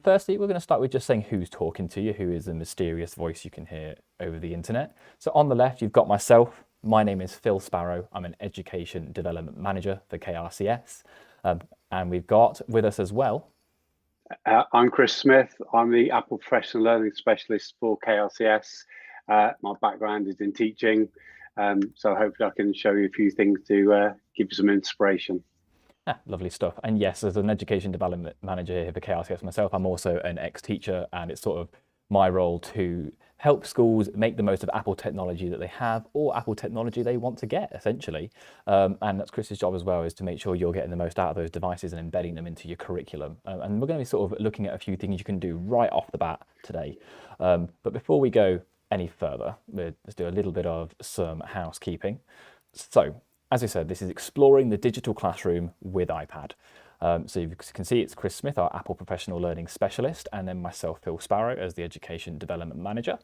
firstly, we're going to start with just saying who's talking to you, who is the mysterious voice you can hear over the internet. So on the left, you've got myself. My name is Phil Sparrow. I'm an Education Development Manager for KRCS. And we've got with us as well. I'm Chris Smith. I'm the Apple Professional Learning Specialist for KRCS. My background is in teaching, so hopefully I can show you a few things to give you some inspiration. Lovely stuff. And yes, as an Education Development Manager here for KRCS myself, I'm also an ex-teacher, and it's sort of my role to help schools make the most of Apple technology that they have or Apple technology they want to get, essentially. And that's Chris's job as well, is to make sure you're getting the most out of those devices and embedding them into your curriculum. And we're going to be sort of looking at a few things you can do right off the bat today. But before we go any further, let's do a little bit of some housekeeping. So, as I said, this is exploring the digital classroom with iPad. So you can see it's Chris Smith, our Apple Professional Learning Specialist, and then myself, Phil Sparrow, as the Education Development Manager.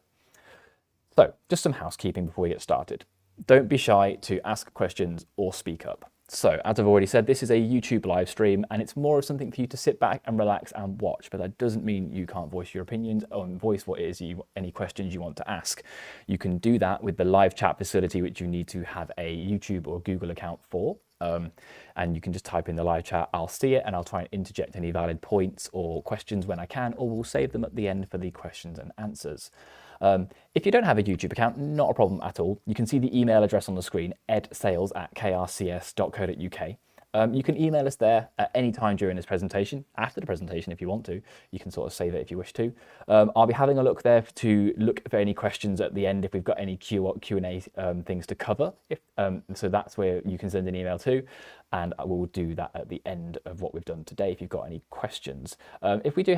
So just some housekeeping before we get started. Don't be shy to ask questions or speak up. So as I've already said, this is a YouTube live stream, and it's more of something for you to sit back and relax and watch, but that doesn't mean you can't voice your opinions or voice what it is any questions you want to ask. You can do that with the live chat facility, which you need to have a YouTube or Google account for. And you can just type in the live chat, I'll see it, and I'll try and interject any valid points or questions when I can, or we'll save them at the end for the questions and answers. If you don't have a YouTube account, not a problem at all. You can see the email address on the screen, edsales@krcs.co.uk. You can email us there at any time during this presentation, after the presentation if you want to. You can sort of save it if you wish to. I'll be having a look there to look for any questions at the end if we've got any Q&A things to cover. So that's where you can send an email to, and I will do that at the end of what we've done today if you've got any questions. If we do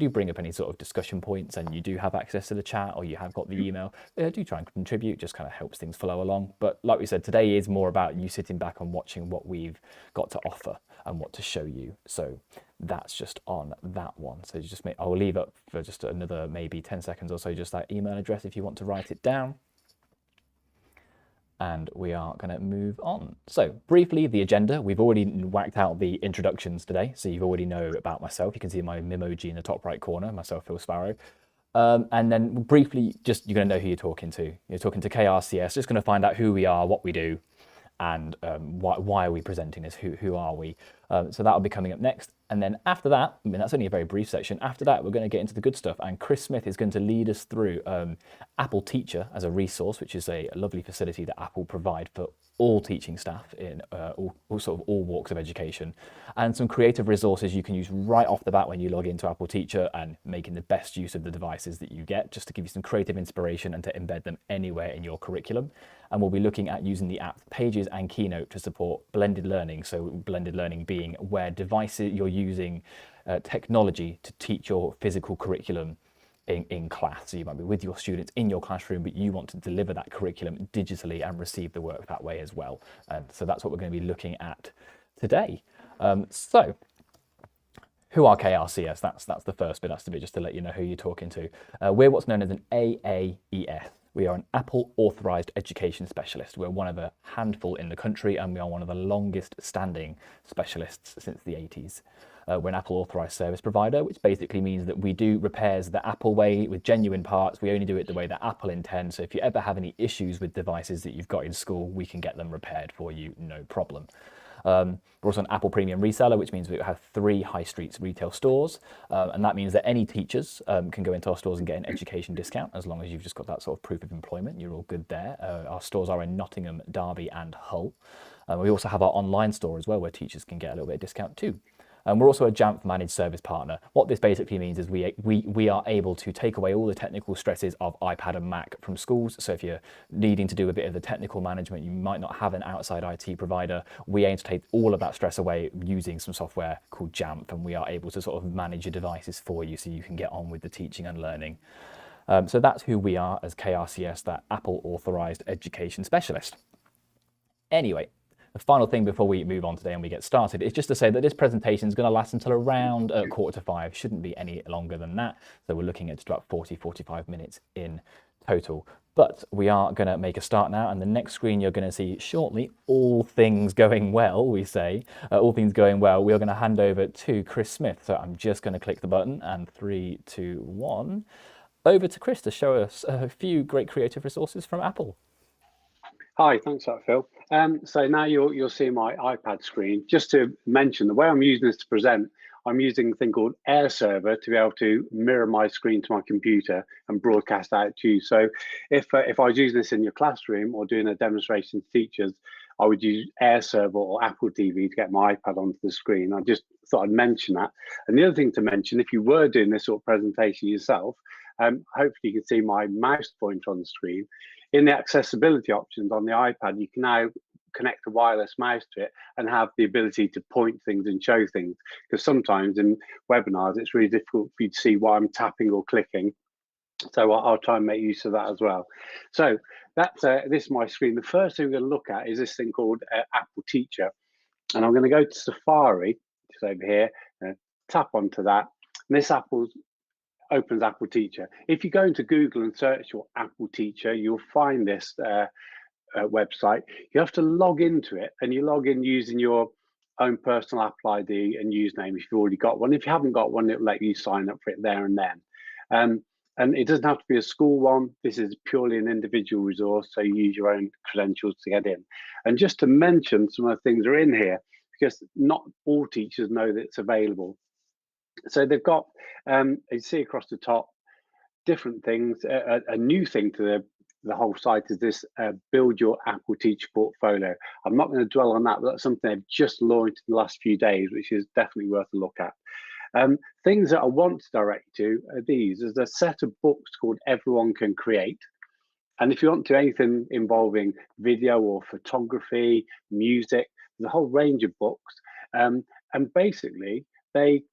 bring up any sort of discussion points and you do have access to the chat or you have got the email, do try and contribute, just kind of helps things flow along. But like we said, today is more about you sitting back and watching what we've got to offer and what to show you. So that's just on that one. So I'll leave up for just another maybe 10 seconds or so, just that email address if you want to write it down. And we are going to move on. So briefly, the agenda. We've already whacked out the introductions today, so you already know about myself. You can see my Memoji in the top right corner, myself, Phil Sparrow. And then briefly, just you're going to know who you're talking to. You're talking to KRCS, just going to find out who we are, what we do, and why are we presenting this, who are we. So that'll be coming up next. And then after that, I mean, that's only a very brief section. After that, we're going to get into the good stuff. And Chris Smith is going to lead us through Apple Teacher as a resource, which is a lovely facility that Apple provide for all teaching staff in all walks of education, and some creative resources you can use right off the bat when you log into Apple Teacher, and making the best use of the devices that you get, just to give you some creative inspiration and to embed them anywhere in your curriculum. And we'll be looking at using the apps Pages and Keynote to support blended learning. So blended learning being where devices you're using technology to teach your physical curriculum in class. So you might be with your students in your classroom, but you want to deliver that curriculum digitally and receive the work that way as well. And so that's what we're going to be looking at today. So who are KRCS? That's the first bit. That's the bit just to let you know who you're talking to. We're what's known as an AAES. We are an Apple Authorized Education Specialist. We're one of a handful in the country, and we are one of the longest standing specialists since the 80s. We're an Apple Authorized Service Provider, which basically means that we do repairs the Apple way with genuine parts. We only do it the way that Apple intends. So if you ever have any issues with devices that you've got in school, we can get them repaired for you, no problem. We're also an Apple Premium reseller, which means we have 3 high streets retail stores. And that means that any teachers can go into our stores and get an education discount, as long as you've just got that sort of proof of employment. You're all good there. Our stores are in Nottingham, Derby and Hull. We also have our online store as well, where teachers can get a little bit of discount too. And we're also a Jamf managed service partner. What this basically means is we are able to take away all the technical stresses of iPad and Mac from schools. So if you're needing to do a bit of the technical management, you might not have an outside IT provider. We aim to take all of that stress away using some software called Jamf, and we are able to sort of manage your devices for you so you can get on with the teaching and learning. So that's who we are as KRCS, that Apple Authorized Education Specialist. Anyway, the final thing before we move on today and we get started is just to say that this presentation is going to last until around 4:45. Shouldn't be any longer than that. So we're looking at just about 45 minutes in total. But we are going to make a start now, and the next screen you're going to see shortly, all things going well, we say, all things going well, we are going to hand over to Chris Smith. So I'm just going to click the button, and 3, 2, 1. Over to Chris to show us a few great creative resources from Apple. Hi, thanks for that, Phil. So now you'll see my iPad screen. Just to mention, the way I'm using this to present, I'm using a thing called Air Server to be able to mirror my screen to my computer and broadcast out to you. So if I was using this in your classroom or doing a demonstration to teachers, I would use Air Server or Apple TV to get my iPad onto the screen. I just thought I'd mention that. And the other thing to mention, if you were doing this sort of presentation yourself, hopefully you can see my mouse pointer on the screen. In the accessibility options on the iPad, you can now connect a wireless mouse to it and have the ability to point things and show things. Because sometimes in webinars, it's really difficult for you to see what I'm tapping or clicking. So I'll try and make use of that as well. So that's this is my screen. The first thing we're going to look at is this thing called Apple Teacher. And I'm going to go to Safari, just over here, tap onto that. And this opens Apple Teacher. If you go into Google and search your Apple Teacher, you'll find this website. You have to log into it, and you log in using your own personal Apple ID and username if you've already got one. If you haven't got one, it'll let you sign up for it there and then. And it doesn't have to be a school one. This is purely an individual resource, so you use your own credentials to get in. And just to mention some of the things that are in here, because not all teachers know that it's available. So they've got, you see across the top, different things. A new thing to the whole site is this build your Apple Teacher portfolio. I'm not going to dwell on that, but that's something they've just launched in the last few days, which is definitely worth a look at. Things that I want to direct you to are these. There's a set of books called Everyone Can Create. And if you want to do anything involving video or photography, music, there's a whole range of books. And basically, they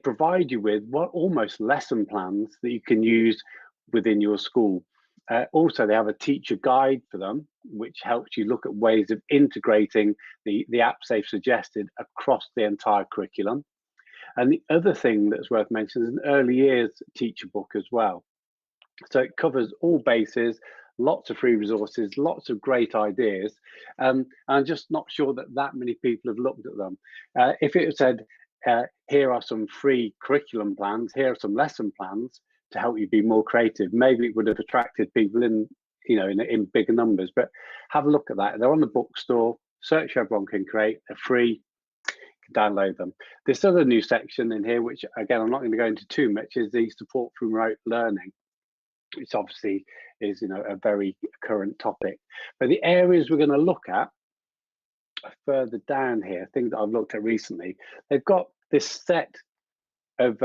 provide you with almost lesson plans that you can use within your school. Also, they have a teacher guide for them, which helps you look at ways of integrating the apps they've suggested across the entire curriculum. And the other thing that's worth mentioning is an early years teacher book as well. So it covers all bases, lots of free resources, lots of great ideas. And I'm just not sure that many people have looked at them. If it said, here are some free curriculum plans, here are some lesson plans to help you be more creative, maybe it would have attracted people in bigger numbers. But have a look at that. They're on the bookstore. Search Everyone Can Create. They're free. You can download them. This other new section in here, which again I'm not going to go into too much, is the support for remote learning, which obviously is a very current topic. But the areas we're going to look at are further down here, things that I've looked at recently. They've got this set of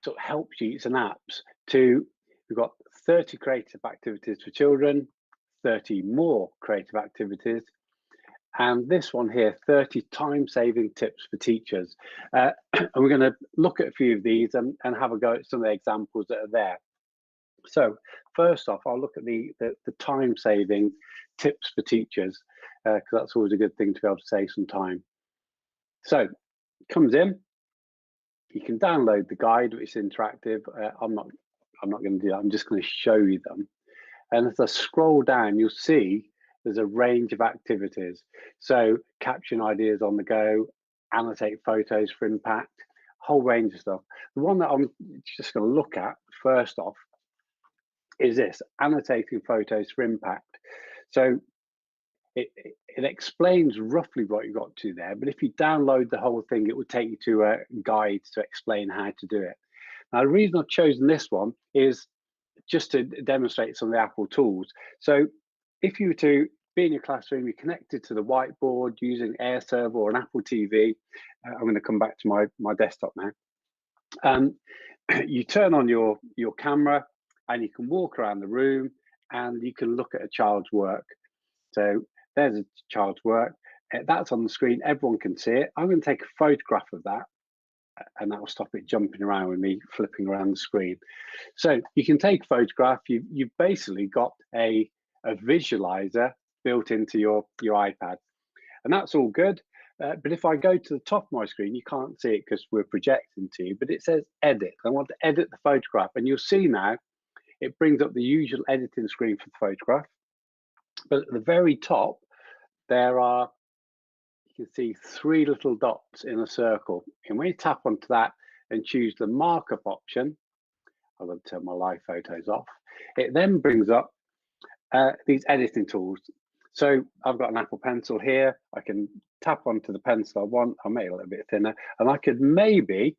sort of help sheets and apps we've got 30 creative activities for children, 30 more creative activities, and this one here, 30 time-saving tips for teachers. And we're going to look at a few of these and have a go at some of the examples that are there. So first off, I'll look at the time-saving tips for teachers, because that's always a good thing to be able to save some time. So it comes in. You can download the guide, which is interactive. I'm not going to do that. I'm just going to show you them. And as I scroll down, you'll see there's a range of activities. So caption ideas on the go, annotate photos for impact, a whole range of stuff. The one that I'm just going to look at first off is this, annotating photos for impact. So it explains roughly what you got to there, but if you download the whole thing, it will take you to a guide to explain how to do it. Now, the reason I've chosen this one is just to demonstrate some of the Apple tools. So if you were to be in your classroom, you're connected to the whiteboard using Air Server or an Apple TV. I'm going to come back to my desktop now. You turn on your camera and you can walk around the room and you can look at a child's work. So there's a child's work. That's on the screen. Everyone can see it. I'm going to take a photograph of that, and that will stop it jumping around with me flipping around the screen. So you can take a photograph. You've basically got a visualizer built into your iPad, and that's all good. But if I go to the top of my screen, you can't see it because we're projecting to you, but it says edit. I want to edit the photograph, and you'll see now it brings up the usual editing screen for the photograph. But at the very top, there are, you can see 3 little dots in a circle. And when you tap onto that and choose the markup option, I'm going to turn my live photos off. It then brings up these editing tools. So I've got an Apple Pencil here. I can tap onto the pencil I want. I'll make it a little bit thinner, and I could maybe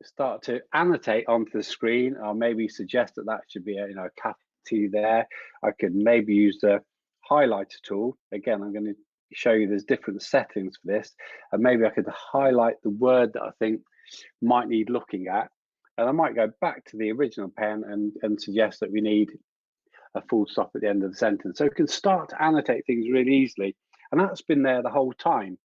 start to annotate onto the screen. I'll maybe suggest that that should be a, a capital T there. I could maybe use the highlighter tool. Again, I'm going to show you there's different settings for this, and maybe I could highlight the word that I think might need looking at, and I might go back to the original pen and suggest that we need a full stop at the end of the sentence. So we can start to annotate things really easily, and that's been there the whole time,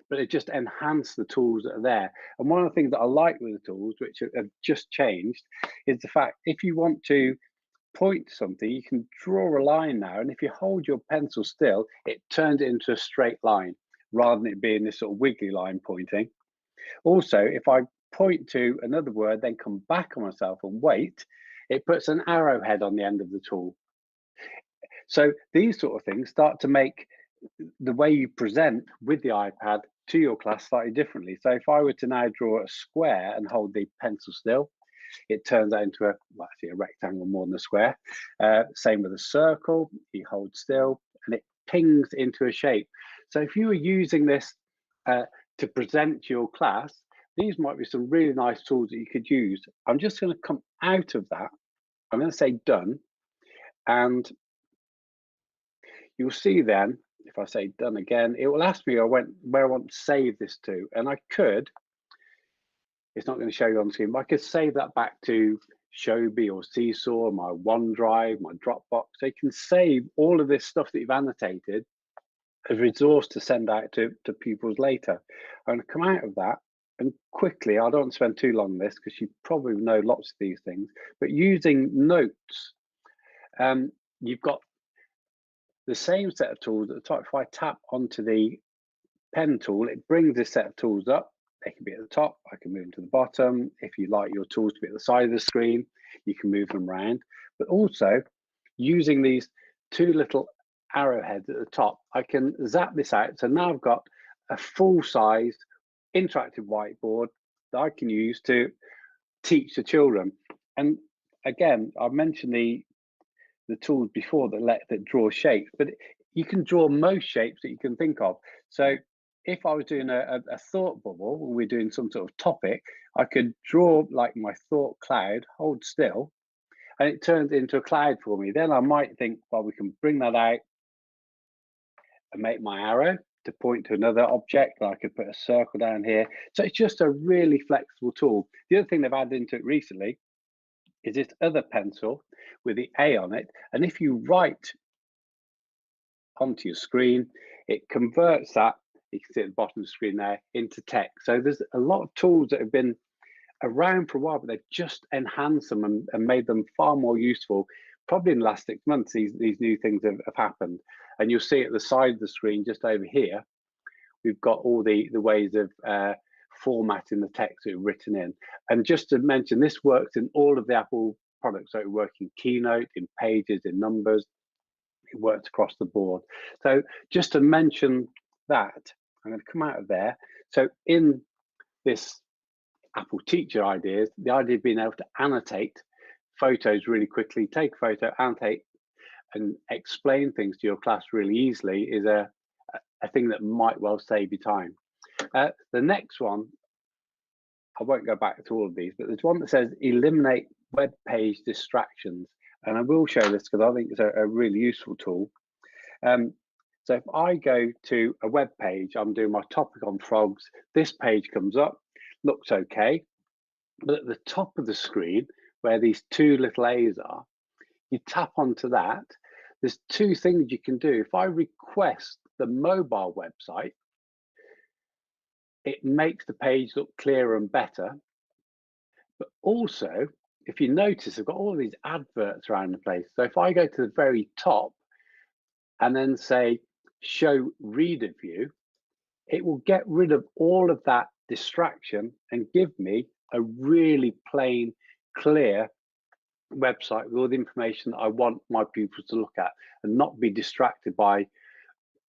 but it just enhanced the tools that are there. And one of the things that I like with the tools, which have just changed, is the fact if you want to point to something, you can draw a line now, and if you hold your pencil still, it turns it into a straight line rather than it being this sort of wiggly line pointing. Also, if I point to another word, then come back on myself and wait, it puts an arrowhead on the end of the tool. So these sort of things start to make the way you present with the iPad to your class slightly differently. So if I were to now draw a square and hold the pencil still, it turns out into actually a rectangle more than a square. Same with a circle, you hold still and it pings into a shape. So if you were using this to present to your class, these might be some really nice tools that you could use. I'm just going to come out of that. I'm going to say done, and you'll see then, if I say done again, it will ask me where I want to save this to, and I could, it's not going to show you on screen, but I could save that back to Shobi or Seesaw, my OneDrive, my Dropbox. So you can save all of this stuff that you've annotated as a resource to send out to pupils later. I'm going to come out of that and quickly, I don't spend too long on this because you probably know lots of these things, but using notes, you've got the same set of tools at the top. If I tap onto the pen tool, it brings this set of tools up. They can be at the top, I can move them to the bottom. If you like your tools to be at the side of the screen, you can move them around. But also, using these 2 little arrowheads at the top, I can zap this out. So now I've got a full-sized interactive whiteboard that I can use to teach the children. And again, I've mentioned the tools before that draw shapes, but you can draw most shapes that you can think of. So if I was doing a thought bubble, when we're doing some sort of topic, I could draw like my thought cloud, hold still, and it turns into a cloud for me. Then I might think, well, we can bring that out and make my arrow to point to another object. I could put a circle down here. So it's just a really flexible tool. The other thing they've added into it recently is this other pencil with the A on it. And if you write onto your screen, it converts that, you can see at the bottom of the screen there, into text. So there's a lot of tools that have been around for a while, but they've just enhanced them and made them far more useful. Probably in the last 6 months, these new things have happened. And you'll see at the side of the screen, just over here, we've got all the ways of formatting the text that are written in. And just to mention, this works in all of the Apple products. So it works in Keynote, in Pages, in Numbers. It works across the board. So just to mention that, I'm going to come out of there. So in this Apple Teacher Ideas, the idea of being able to annotate photos really quickly, take a photo, annotate, and explain things to your class really easily is a thing that might well save you time. The next one, I won't go back to all of these, but there's one that says eliminate web page distractions. And I will show this because I think it's a really useful tool. So if I go to a web page, I'm doing my topic on frogs, this page comes up, looks okay. But at the top of the screen, where these 2 little A's are, you tap onto that. There's 2 things you can do. If I request the mobile website, it makes the page look clearer and better. But also, if you notice, I've got all these adverts around the place. So if I go to the very top and then say, show reader view, it will get rid of all of that distraction and give me a really plain, clear website with all the information that I want my pupils to look at, and not be distracted by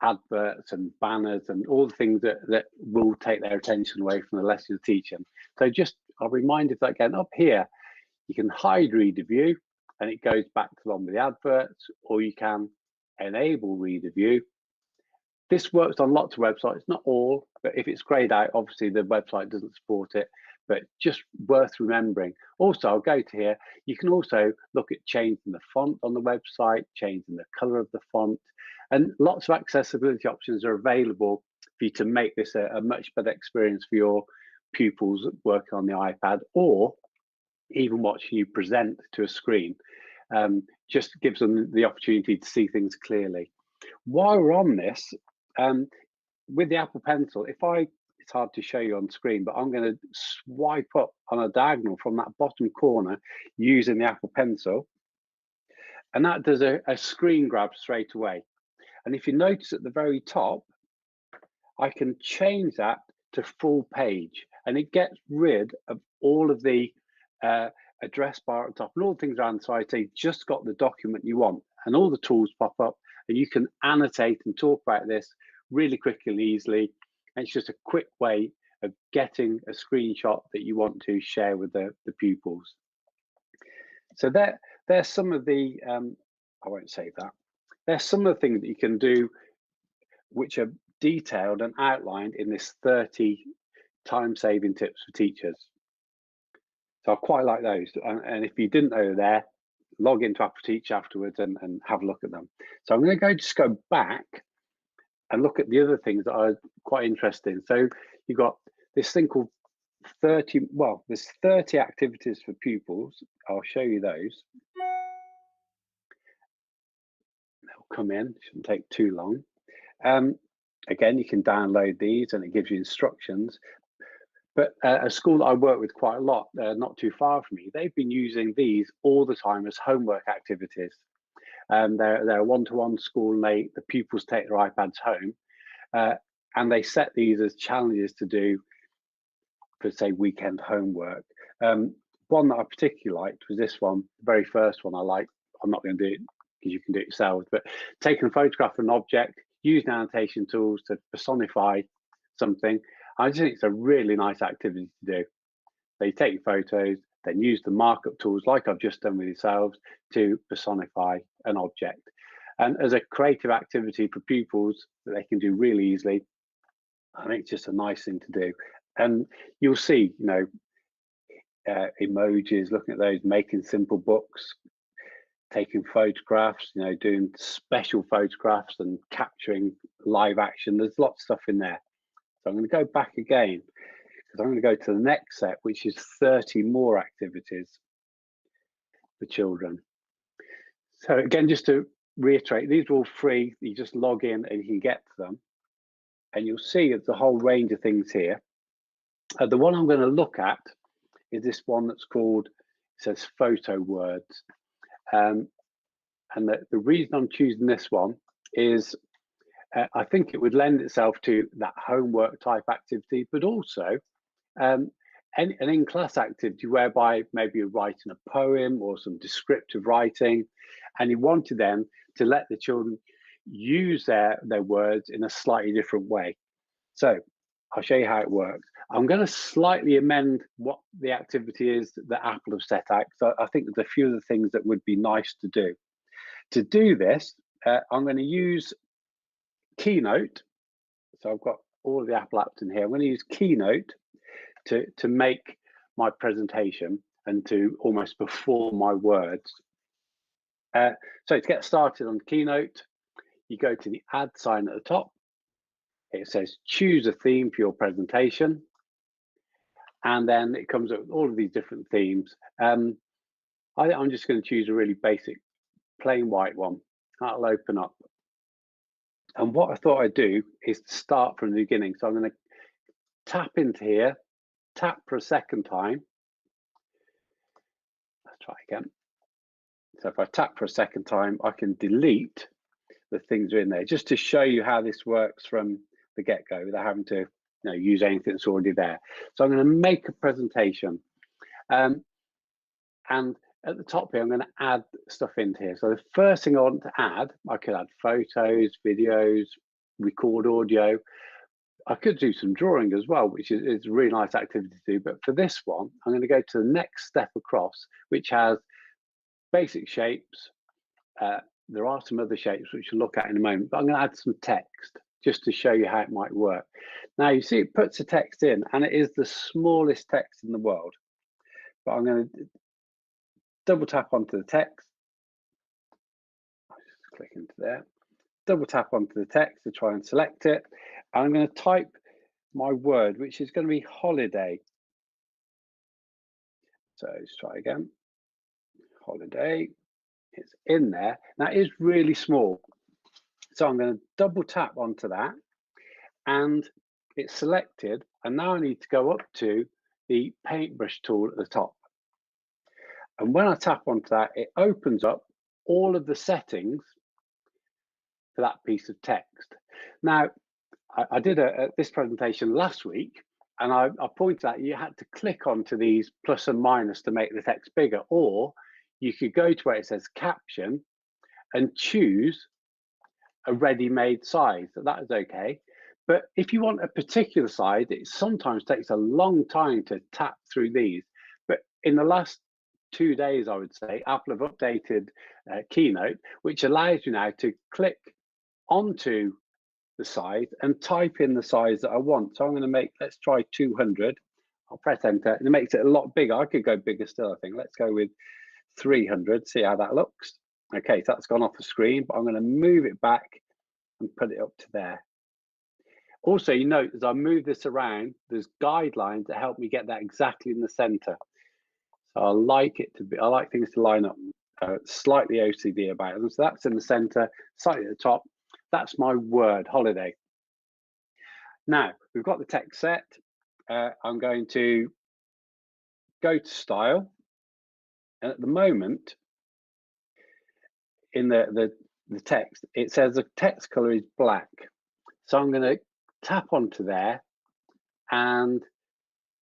adverts and banners and all the things that will take their attention away from the lesson you're teaching. So just, I'll remind you that again, up here, you can hide reader view and it goes back to along with the adverts, or you can enable reader view. This works on lots of websites, not all, but if it's grayed out, obviously the website doesn't support it, but just worth remembering. Also, I'll go to here, you can also look at changing the font on the website, changing the color of the font, and lots of accessibility options are available for you to make this a much better experience for your pupils working on the iPad, or even watching you present to a screen. Just gives them the opportunity to see things clearly. While we're on this, with the Apple Pencil, it's hard to show you on screen, but I'm going to swipe up on a diagonal from that bottom corner using the Apple Pencil, and that does a screen grab straight away. And if you notice at the very top, I can change that to full page, and it gets rid of all of the address bar at the top and all the things around the side. So you've just got the document you want, and all the tools pop up, and you can annotate and talk about this really quickly and easily. And it's just a quick way of getting a screenshot that you want to share with the pupils. So there's some of the, I won't save that. There's some of the things that you can do which are detailed and outlined in this 30 time-saving tips for teachers. So I quite like those. And if you didn't know they're there, log into Apple Teach afterwards and have a look at them. So I'm going to just go back and look at the other things that are quite interesting. So you've got this thing called 30, well, there's 30 activities for pupils. I'll show you those. They'll come in, shouldn't take too long. Again, you can download these and it gives you instructions. But a school that I work with quite a lot, not too far from me, they've been using these all the time as homework activities. They're a one-to-one school, and the pupils take their iPads home, and they set these as challenges to do for, say, weekend homework. One that I particularly liked was this one, the very first one I liked. I'm not going to do it because you can do it yourself, but taking a photograph of an object, using annotation tools to personify something. I just think it's a really nice activity to do. They take your photos, then use the markup tools like I've just done with yourselves to personify an object. And as a creative activity for pupils that they can do really easily, I think it's just a nice thing to do. And you'll see, you know, emojis, looking at those, making simple books, taking photographs, you know, doing special photographs and capturing live action. There's lots of stuff in there. So I'm going to go back again, because I'm going to go to the next set, which is 30 more activities for children. So again, just to reiterate, these are all free. You just log in and you can get to them. And you'll see it's a whole range of things here. The one I'm going to look at is this one that's called, it says photo words. And the reason I'm choosing this one is I think it would lend itself to that homework type activity, but also an in-class activity whereby maybe you're writing a poem or some descriptive writing, and you wanted them to let the children use their words in a slightly different way. So I'll show you how it works. I'm going to slightly amend what the activity is that Apple have set out. So I think there's a few of the things that would be nice to do. To do this, I'm going to use Keynote. So I've got all of the Apple apps in here. I'm going to use Keynote to make my presentation and to almost perform my words. So to get started on Keynote, you go to the add sign at the top. It says choose a theme for your presentation, and then it comes up with all of these different themes. I'm just going to choose a really basic plain white one. That'll open up. And what I thought I'd do is start from the beginning. So I'm going to tap into here, tap for a second time. Let's try again. So if I tap for a second time, I can delete the things that are in there, just to show you how this works from the get-go without having to use anything that's already there. So I'm going to make a presentation. And at the top here, I'm going to add stuff into here. So the first thing I want to add, I could add photos, videos, record audio. I could do some drawing as well, which is a really nice activity to do. But for this one, I'm going to go to the next step across, which has basic shapes. There are some other shapes which we'll look at in a moment, but I'm going to add some text just to show you how it might work. Now you see it puts the text in, and it is the smallest text in the world. But I'm going to double tap onto the text. I'll just click into there. Double tap onto the text to try and select it. And I'm going to type my word, which is going to be holiday. So let's try again. Holiday. It's in there. Now it is really small. So I'm going to double tap onto that, and it's selected. And now I need to go up to the paintbrush tool at the top. And when I tap onto that, it opens up all of the settings for that piece of text. Now, I did this presentation last week, and I pointed out you had to click onto these plus and minus to make the text bigger, or you could go to where it says caption and choose a ready-made size. So that is okay. But if you want a particular size, it sometimes takes a long time to tap through these. But in the last 2 days, I would say, Apple have updated Keynote, which allows you now to click onto the size and type in the size that I want. So I'm going to make, let's try 200. I'll press enter, and it makes it a lot bigger. I could go bigger still, I think. Let's go with 300, see how that looks. Okay, so that's gone off the screen, but I'm going to move it back and put it up to there. Also, you note as I move this around, there's guidelines that help me get that exactly in the center. So I like it to be, I like things to line up. Slightly OCD about them. So that's in the center, slightly at the top. That's my word, holiday. Now we've got the text set. I'm going to go to style, and at the moment in the text, it says the text color is black. So I'm going to tap onto there and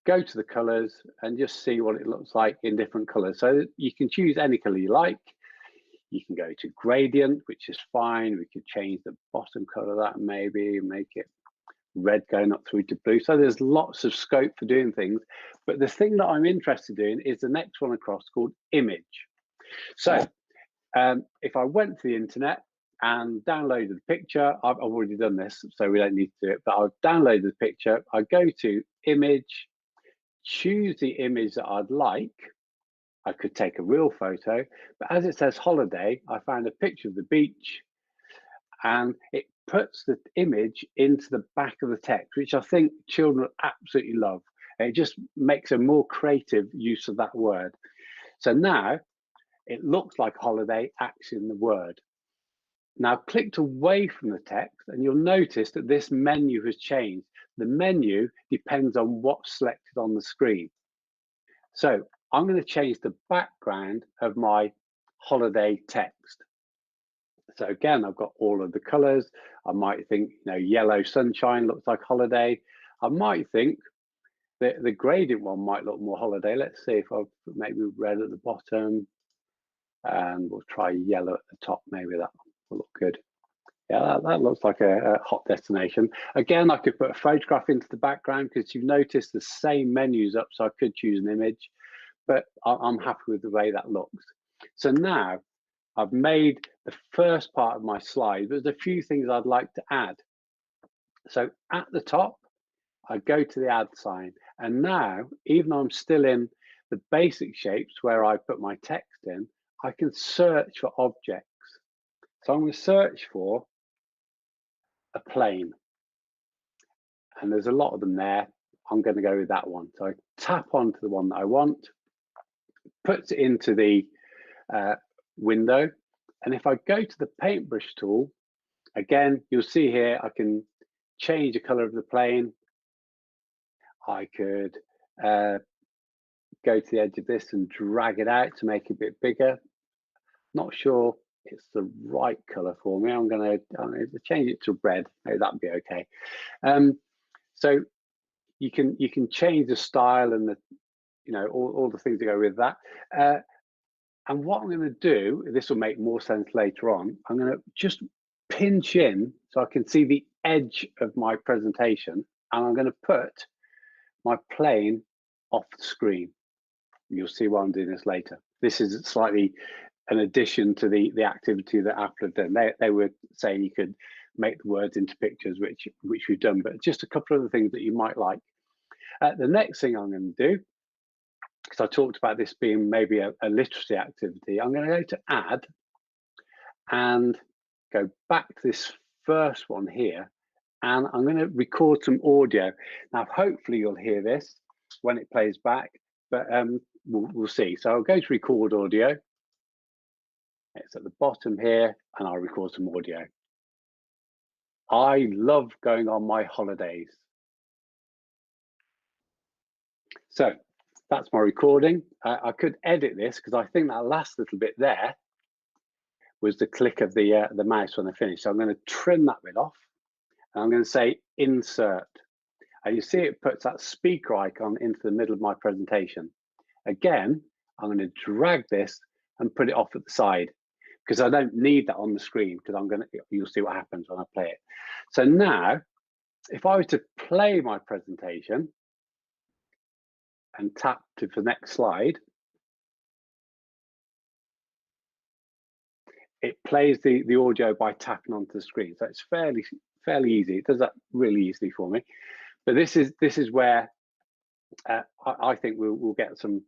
go to the colors and just see what it looks like in different colors. So you can choose any color you like. You can go to gradient, which is fine. We could change the bottom color of that, maybe make it red going up through to blue. So there's lots of scope for doing things. But the thing that I'm interested in is the next one across called image. So if I went to the internet and downloaded the picture, I've already done this, so we don't need to do it, but I've downloaded the picture. I go to image, choose the image that I'd like. I could take a real photo, but as it says holiday, I found a picture of the beach, and it puts the image into the back of the text, which I think children absolutely love. And it just makes a more creative use of that word. So now it looks like holiday actually in the word. Now clicked away from the text, and you'll notice that this menu has changed. The menu depends on what's selected on the screen. So I'm going to change the background of my holiday text. So again, I've got all of the colors. I might think, yellow sunshine looks like holiday. I might think that the gradient one might look more holiday. Let's see if I maybe red at the bottom, and we'll try yellow at the top. Maybe that will look good. Yeah, that looks like a hot destination. Again, I could put a photograph into the background because you've noticed the same menu's up, so I could choose an image, but I'm happy with the way that looks. So now I've made the first part of my slide. There's a few things I'd like to add. So at the top, I go to the add sign, and now, even though I'm still in the basic shapes where I put my text in, I can search for objects. So I'm going to search for a plane, and there's a lot of them there. I'm going to go with that one. So I tap onto the one that I want, puts it into the window, and if I go to the paintbrush tool, again, you'll see here I can change the color of the plane. I could go to the edge of this and drag it out to make it a bit bigger. Not sure it's the right color for me. I'm going to change it to red. Maybe that'd be okay. So you can change the style and the all the things that go with that. And what I'm going to do, this will make more sense later on, I'm going to just pinch in so I can see the edge of my presentation, and I'm going to put my plane off the screen. You'll see why I'm doing this later. This is slightly an addition to the activity that Apple have done. They were saying you could make the words into pictures, which we've done, but just a couple of the things that you might like. The next thing I'm going to do, because I talked about this being maybe a literacy activity, I'm going to go to add and go back to this first one here, and I'm going to record some audio. Now, hopefully you'll hear this when it plays back, but we'll see. So I'll go to record audio. It's at the bottom here, and I'll record some audio. I love going on my holidays. So that's my recording. I could edit this because I think that last little bit there was the click of the mouse when I finished. So I'm going to trim that bit off, and I'm going to say insert. And you see it puts that speaker icon into the middle of my presentation. Again, I'm going to drag this and put it off at the side because I don't need that on the screen, because you'll see what happens when I play it. So now, if I was to play my presentation and tap to the next slide, it plays the audio by tapping onto the screen. So it's fairly easy. It does that really easily for me. But this is where I think we'll get some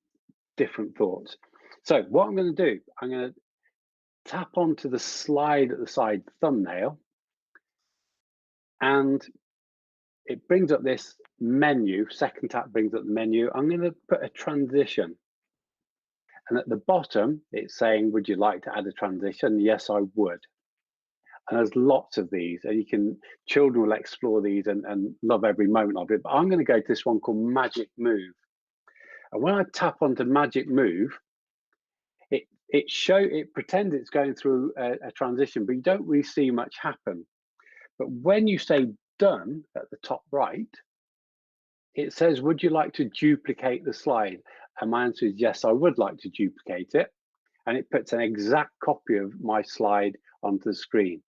different thoughts. So what I'm going to do, I'm going to tap onto the slide at the side thumbnail, and it brings up this menu. Second tap brings up the menu. I'm going to put a transition, and at the bottom it's saying, would you like to add a transition? Yes, I would. And there's lots of these, and children will explore these and love every moment of it. But I'm going to go to this one called Magic Move. And when I tap onto Magic Move, it pretends it's going through a transition, but you don't really see much happen. But when you say done at the top right, it says, would you like to duplicate the slide? And my answer is yes, I would like to duplicate it. And it puts an exact copy of my slide onto the screen.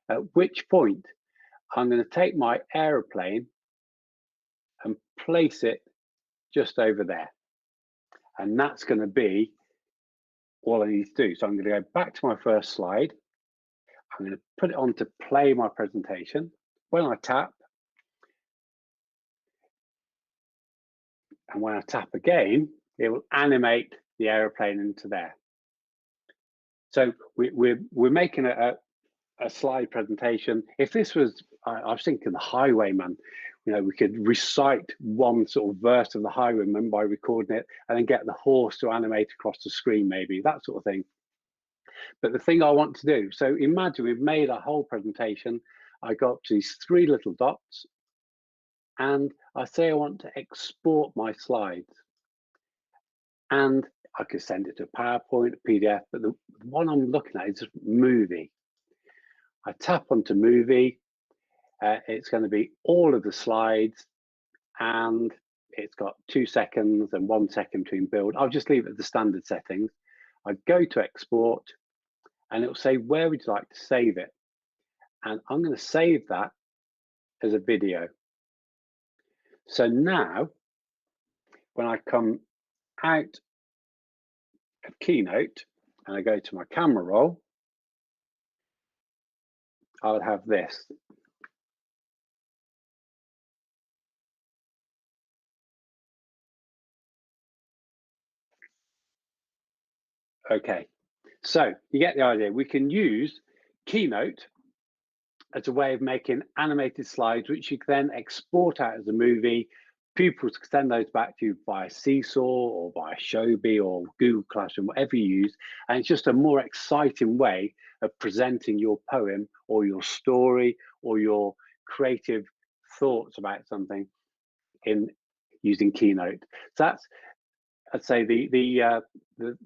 At which point, I'm going to take my aeroplane and place it just over there. And that's going to be all I need to do. So I'm going to go back to my first slide. I'm going to put it on to play my presentation. When I tap, and when I tap again, it will animate the aeroplane into there. So we're making a slide presentation. If this was, I was thinking the Highwayman, we could recite one sort of verse of the Highwayman by recording it, and then get the horse to animate across the screen, maybe, that sort of thing. But the thing I want to do, so imagine we've made a whole presentation. I go up to these three little dots, and I say I want to export my slides. And I could send it to a PowerPoint, a PDF, but the one I'm looking at is movie. I tap onto movie. It's going to be all of the slides, and it's got 2 seconds and 1 second between build. I'll just leave it at the standard settings. I go to export, and it'll say, where would you like to save it? And I'm going to save that as a video. So now, when I come out of Keynote and I go to my camera roll, I'll have this. Okay, so you get the idea. We can use Keynote as a way of making animated slides, which you can then export out as a movie. Pupils can send those back to you via Seesaw or via Shobi or Google Classroom, whatever you use. And it's just a more exciting way of presenting your poem or your story or your creative thoughts about something in using Keynote. So that's, I'd say the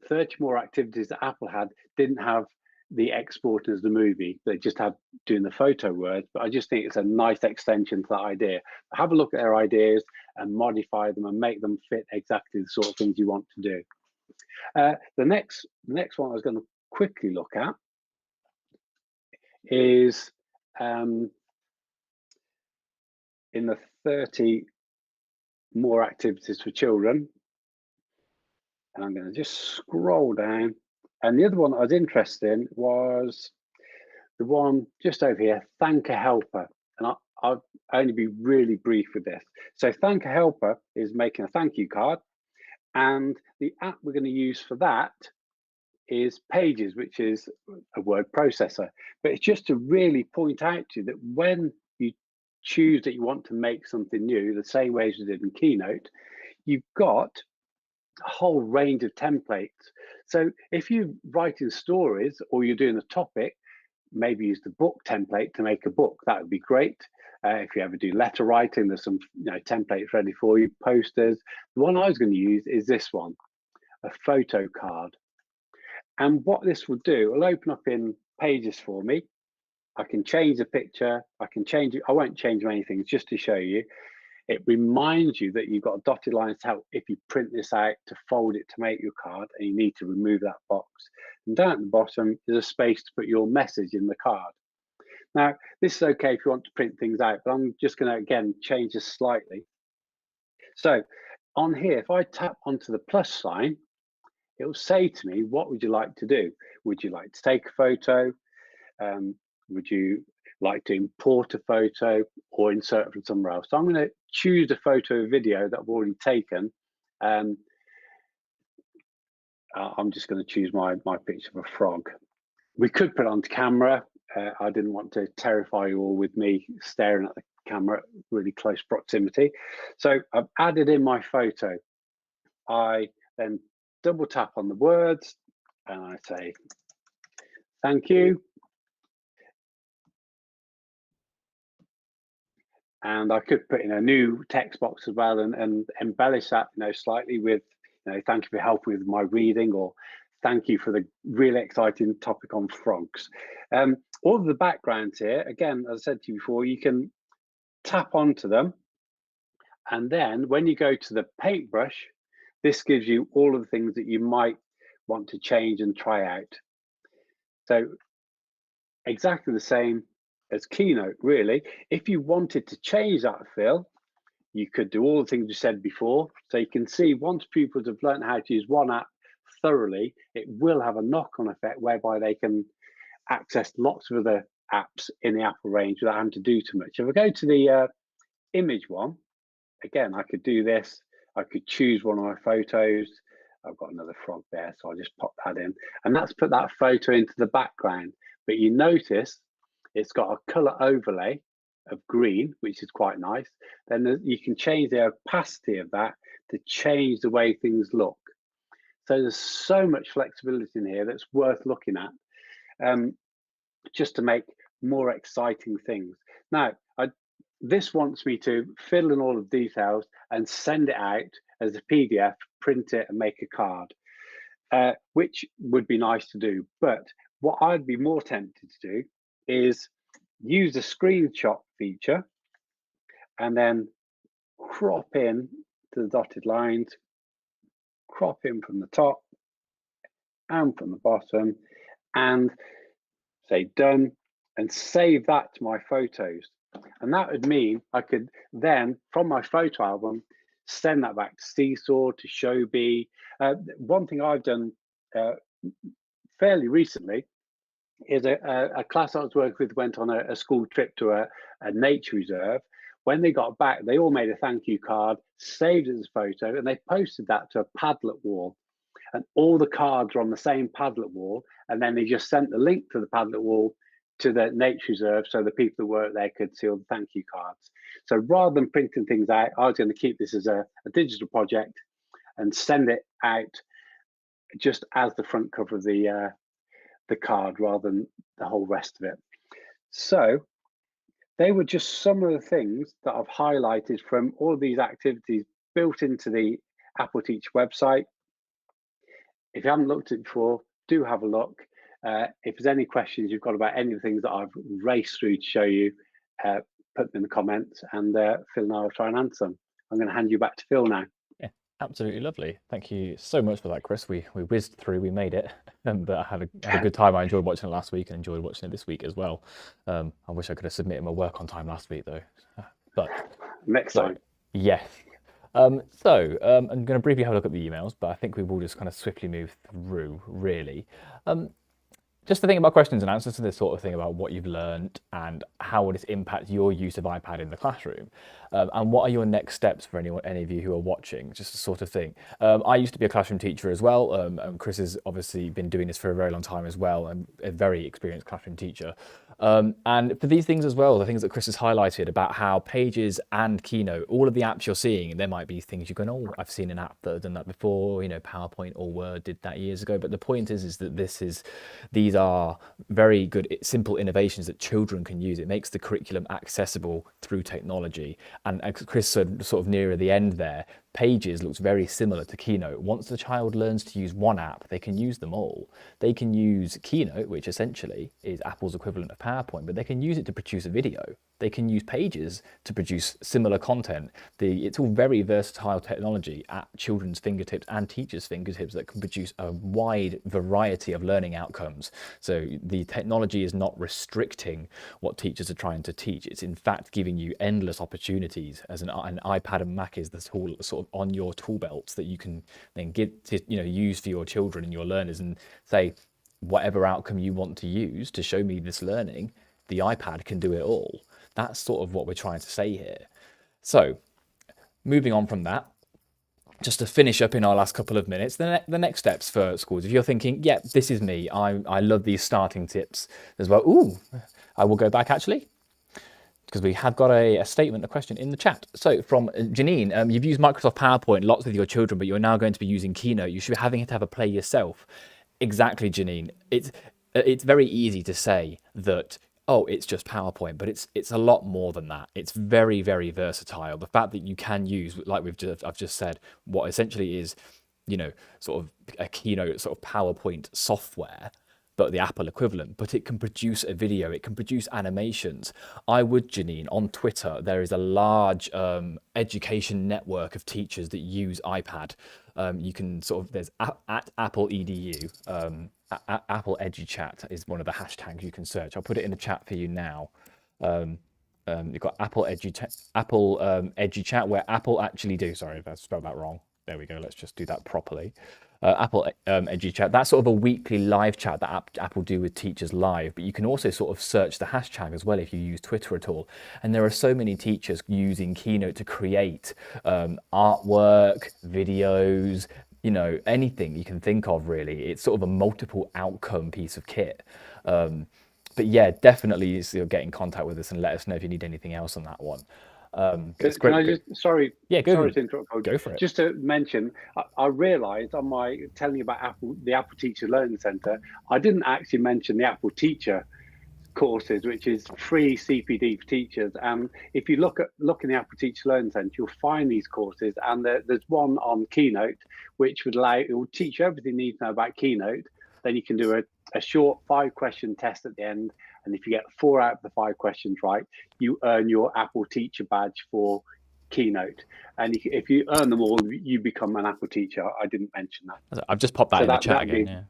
30 more activities that Apple had didn't have the export as the movie. They just had doing the photo words, but I just think it's a nice extension to that idea. Have a look at their ideas and modify them and make them fit exactly the sort of things you want to do. The next one I was going to quickly look at is in the 30 more activities for children. And I'm going to just scroll down. And the other one I was interested in was the one just over here, thank a helper. And I'll only be really brief with this. So thank a helper is making a thank you card. And the app we're going to use for that is Pages, which is a word processor. But it's just to really point out to you that when you choose that you want to make something new, the same way as you did in Keynote, you've got a whole range of templates. So if you're writing stories or you're doing a topic, maybe use the book template to make a book. That would be great. If you ever do letter writing, there's some templates ready for you, posters. The one I was going to use is this one, a photo card. And what this will do, it'll open up in Pages for me. I can change the picture. I can change it. I won't change many things just to show you. It reminds you that you've got dotted lines to help if you print this out to fold it to make your card, and you need to remove that box. And down at the bottom is a space to put your message in the card. Now, this is okay if you want to print things out, but I'm just going to, again, change this slightly. So on here, if I tap onto the plus sign, it will say to me, what would you like to do? Would you like to take a photo? Would you like to import a photo or insert it from somewhere else? So I'm going to choose a photo or video that I've already taken. I'm just going to choose my picture of a frog. We could put it onto camera. I didn't want to terrify you all with me staring at the camera at really close proximity. So I've added in my photo. I then double tap on the words and I say, thank you. And I could put in a new text box as well and embellish that, slightly with, thank you for helping with my reading, or thank you for the really exciting topic on frogs. All of the backgrounds here, again, as I said to you before, you can tap onto them. And then when you go to the paintbrush, this gives you all of the things that you might want to change and try out. So exactly the same as Keynote, really. If you wanted to change that fill, you could do all the things you said before. So you can see once pupils have learned how to use one app thoroughly, it will have a knock-on effect whereby they can access lots of other apps in the Apple range without having to do too much. If I go to the image one, again, I could do this. I could choose one of my photos. I've got another frog there, so I'll just pop that in. And that's put that photo into the background. But you notice it's got a color overlay of green, which is quite nice. Then you can change the opacity of that to change the way things look. So there's so much flexibility in here that's worth looking at, just to make more exciting things. Now, this wants me to fill in all of the details and send it out as a PDF, print it and make a card, which would be nice to do. But what I'd be more tempted to do is use the screenshot feature and then crop in to the dotted lines, crop in from the top and from the bottom, and say done, and save that to my photos. And that would mean I could then, from my photo album, send that back to Seesaw, to Showbie. One thing I've done fairly recently is a class I was working with went on a school trip to a nature reserve. When they got back, they all made a thank you card, saved it as a photo, and they posted that to a Padlet wall. And all the cards are on the same Padlet wall. And then they just sent the link to the Padlet wall to the nature reserve so the people who work there could see all the thank you cards. So rather than printing things out, I was going to keep this as a digital project and send it out just as the front cover of the card rather than the whole rest of it. So they were just some of the things that I've highlighted from all of these activities built into the Apple Teach website. If you haven't looked at it before, do have a look. If there's any questions you've got about any of the things that I've raced through to show you, put them in the comments, and Phil and I will try and answer them. I'm going to hand you back to Phil now. Yeah, Absolutely lovely. Thank you so much for that, Chris. We whizzed through, we made it, but I had a good time. I enjoyed watching it last week and enjoyed watching it this week as well. I wish I could have submitted my work on time last week though, but Next so time. yes. I'm going to briefly have a look at the emails, but I think we will just kind of swiftly move through, really. Just to think about questions and answers to this sort of thing about what you've learned and how will this impact your use of iPad in the classroom, and what are your next steps for any of you who are watching, just a sort of thing. I used to be a classroom teacher as well, and Chris has obviously been doing this for a very long time as well, and a very experienced classroom teacher. And for these things as well, the things that Chris has highlighted about how Pages and Keynote, all of the apps you're seeing, there might be things you're going, oh, I've seen an app that has done that before, PowerPoint or Word did that years ago. But the point is that these are very good, simple innovations that children can use. It makes the curriculum accessible through technology. And as Chris said, sort of nearer the end there, Pages looks very similar to Keynote. Once the child learns to use one app, they can use them all. They can use Keynote, which essentially is Apple's equivalent of PowerPoint, but they can use it to produce a video. They can use Pages to produce similar content. It's all very versatile technology at children's fingertips and teachers' fingertips that can produce a wide variety of learning outcomes. So the technology is not restricting what teachers are trying to teach. It's in fact giving you endless opportunities. As an iPad and Mac is the tool sort of on your tool belts that you can then get to use for your children and your learners, and say whatever outcome you want to use to show me this learning, the iPad can do it all. That's sort of what we're trying to say here. So moving on from that, just to finish up in our last couple of minutes, the next steps for schools. If you're thinking, yeah, this is me, I love these starting tips as well. Ooh, I will go back actually, because we have got a statement, a question in the chat. So from Janine, you've used Microsoft PowerPoint lots with your children, but you're now going to be using Keynote. You should be having to have a play yourself. Exactly, Janine. It's very easy to say that, oh, it's just PowerPoint, but it's a lot more than that. It's very, very versatile. The fact that you can use, like I've just said, what essentially is, sort of a Keynote sort of PowerPoint software, but the Apple equivalent, but it can produce a video, it can produce animations. I would, Janine, on Twitter, there is a large education network of teachers that use iPad. You can there's at Apple EDU, Apple EduChat is one of the hashtags you can search. I'll put it in the chat for you now. You've got Apple EduChat, where Apple actually do, sorry if I spelled that wrong. There we go, let's just do that properly. Apple EduChat, that's sort of a weekly live chat that Apple do with teachers live, but you can also sort of search the hashtag as well if you use Twitter at all. And there are so many teachers using Keynote to create artwork, videos, anything you can think of really. It's sort of a multiple outcome piece of kit. But yeah, definitely get in contact with us and let us know if you need anything else on that one. It's great. Can I just, sorry to interrupt. Go for it. Just to mention, I realised on my telling you about the Apple Teacher Learning Centre, I didn't actually mention the Apple Teacher courses, which is free CPD for teachers. And if you look in the Apple Teacher Learning Centre, you'll find these courses. And there's one on Keynote, which it will teach you everything you need to know about Keynote. Then you can do a short 5-question test at the end. And if you get 4 out of the 5 questions right, you earn your Apple Teacher badge for Keynote. And if you earn them all, you become an Apple teacher. I didn't mention that. I've just popped that in the chat again.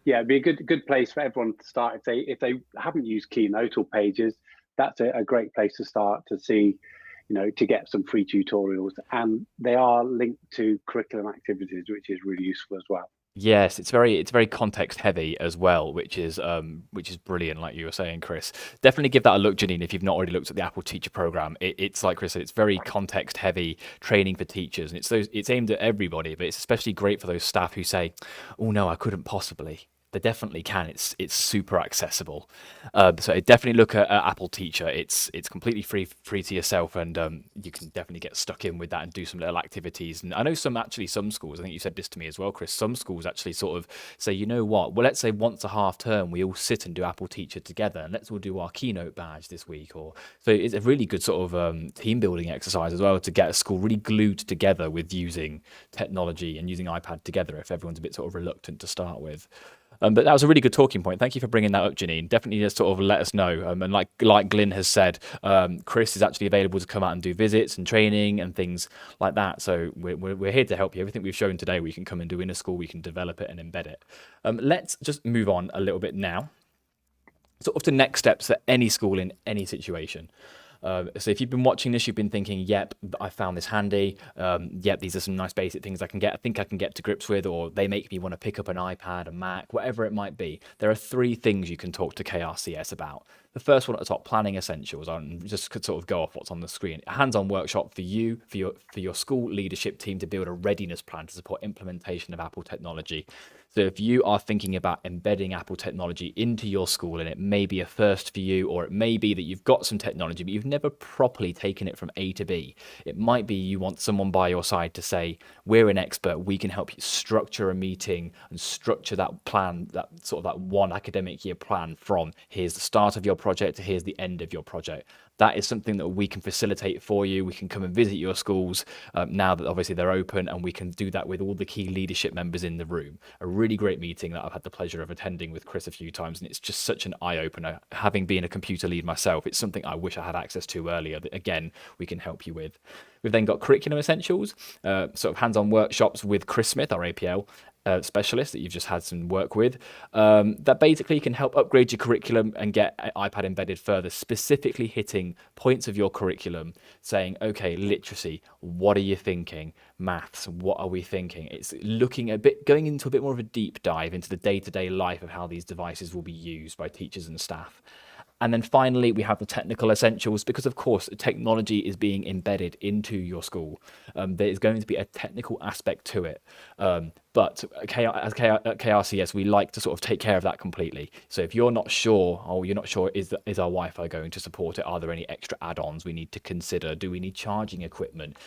Yeah, it'd be a good place for everyone to start. If they haven't used Keynote or Pages, that's a great place to start to see, to get some free tutorials. And they are linked to curriculum activities, which is really useful as well. Yes, it's very context heavy as well, which is brilliant, like you were saying, Chris. Definitely give that a look, Janine, if you've not already looked at the Apple Teacher Program. It's like Chris said, it's very context heavy training for teachers, and it's aimed at everybody, but it's especially great for those staff who say, "Oh no, I couldn't possibly." They definitely can. It's super accessible. So definitely look at Apple Teacher. It's completely free to yourself, and you can definitely get stuck in with that and do some little activities. And I know some schools, I think you said this to me as well, Chris, some schools actually sort of say, you know what, well, let's say once a half term, we all sit and do Apple Teacher together, and let's all do our Keynote badge this week. So it's a really good sort of team building exercise as well, to get a school really glued together with using technology and using iPad together if everyone's a bit sort of reluctant to start with. But that was a really good talking point. Thank you for bringing that up, Janine. Definitely just sort of let us know. And like Glyn has said, Chris is actually available to come out and do visits and training and things like that. So we're here to help you. Everything we've shown today, we can come and do in a school. We can develop it and embed it. Let's just move on a little bit now, sort of to next steps for any school in any situation. So if you've been watching this, you've been thinking, yep, I found this handy. Yep, these are some nice basic things I think I can get to grips with, or they make me want to pick up an iPad, a Mac, whatever it might be. There are 3 things you can talk to KRCS about. The first one at the top, planning essentials. I just could sort of go off what's on the screen. A hands-on workshop for you, for your school leadership team to build a readiness plan to support implementation of Apple technology. So if you are thinking about embedding Apple technology into your school, and it may be a first for you, or it may be that you've got some technology, but you've never properly taken it from A to B. It might be you want someone by your side to say, we're an expert, we can help you structure a meeting and structure that plan, that sort of that one academic year plan from here's the start of your project to here's the end of your project. That is something that we can facilitate for you. We can come and visit your schools now that obviously they're open, and we can do that with all the key leadership members in the room. A really great meeting that I've had the pleasure of attending with Chris a few times, and it's just such an eye-opener. Having been a computer lead myself, it's something I wish I had access to earlier that, again, we can help you with. We've then got curriculum essentials, sort of hands-on workshops with Chris Smith, our APL specialist that you've just had some work with, that basically can help upgrade your curriculum and get iPad embedded further, specifically hitting points of your curriculum saying, okay, literacy, what are you thinking? Maths, what are we thinking? It's going into a bit more of a deep dive into the day-to-day life of how these devices will be used by teachers and staff. And then finally, we have the technical essentials, because of course, technology is being embedded into your school. There is going to be a technical aspect to it. But at KRCS, we like to sort of take care of that completely. So if you're not sure, is our Wi-Fi going to support it? Are there any extra add-ons we need to consider? Do we need charging equipment?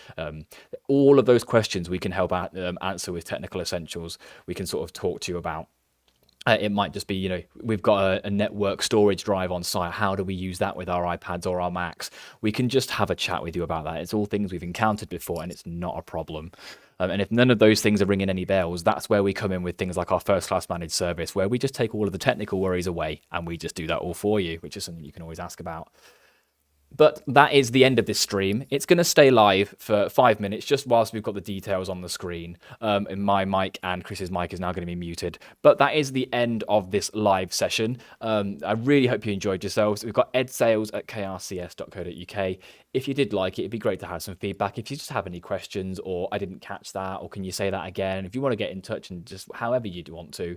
All of those questions we can help answer with technical essentials. We can sort of talk to you about. It might just be, we've got a network storage drive on site. How do we use that with our iPads or our Macs? We can just have a chat with you about that. It's all things we've encountered before, and it's not a problem. And if none of those things are ringing any bells, that's where we come in with things like our first class managed service, where we just take all of the technical worries away and we just do that all for you, which is something you can always ask about. But that is the end of this stream. It's going to stay live for 5 minutes, just whilst we've got the details on the screen. And my mic and Chris's mic is now going to be muted. But that is the end of this live session. I really hope you enjoyed yourselves. We've got edsales@krcs.co.uk. If you did like it, it'd be great to have some feedback. If you just have any questions, or I didn't catch that, or can you say that again? If you want to get in touch, and just however you'd want to,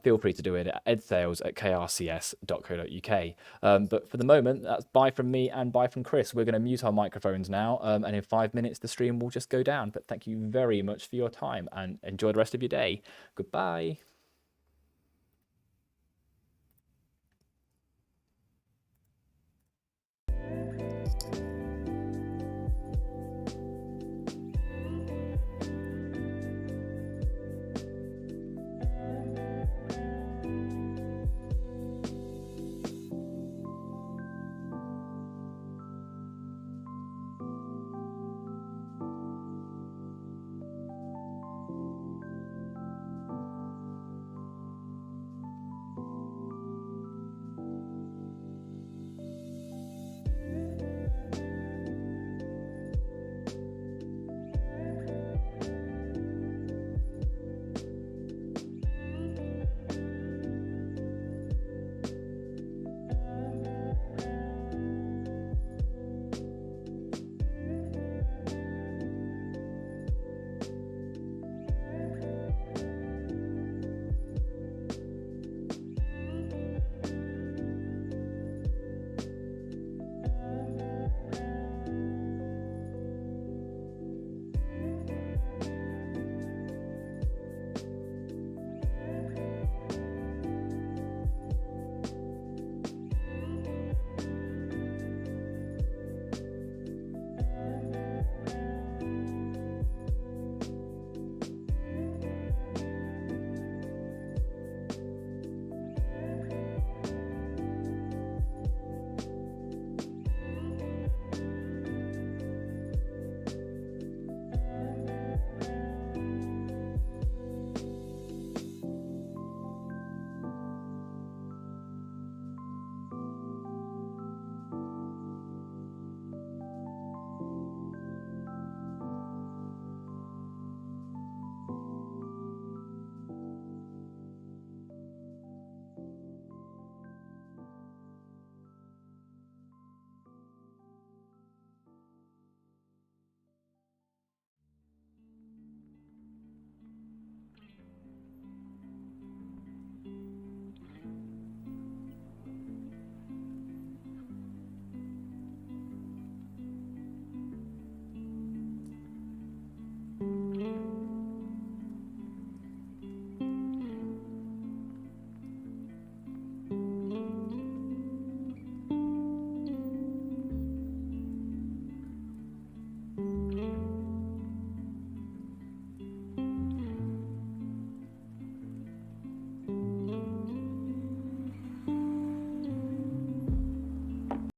feel free to do it at edsales@krcs.co.uk. But for the moment, that's bye from me and bye from Chris. We're going to mute our microphones now, and in 5 minutes, the stream will just go down. But thank you very much for your time, and enjoy the rest of your day. Goodbye.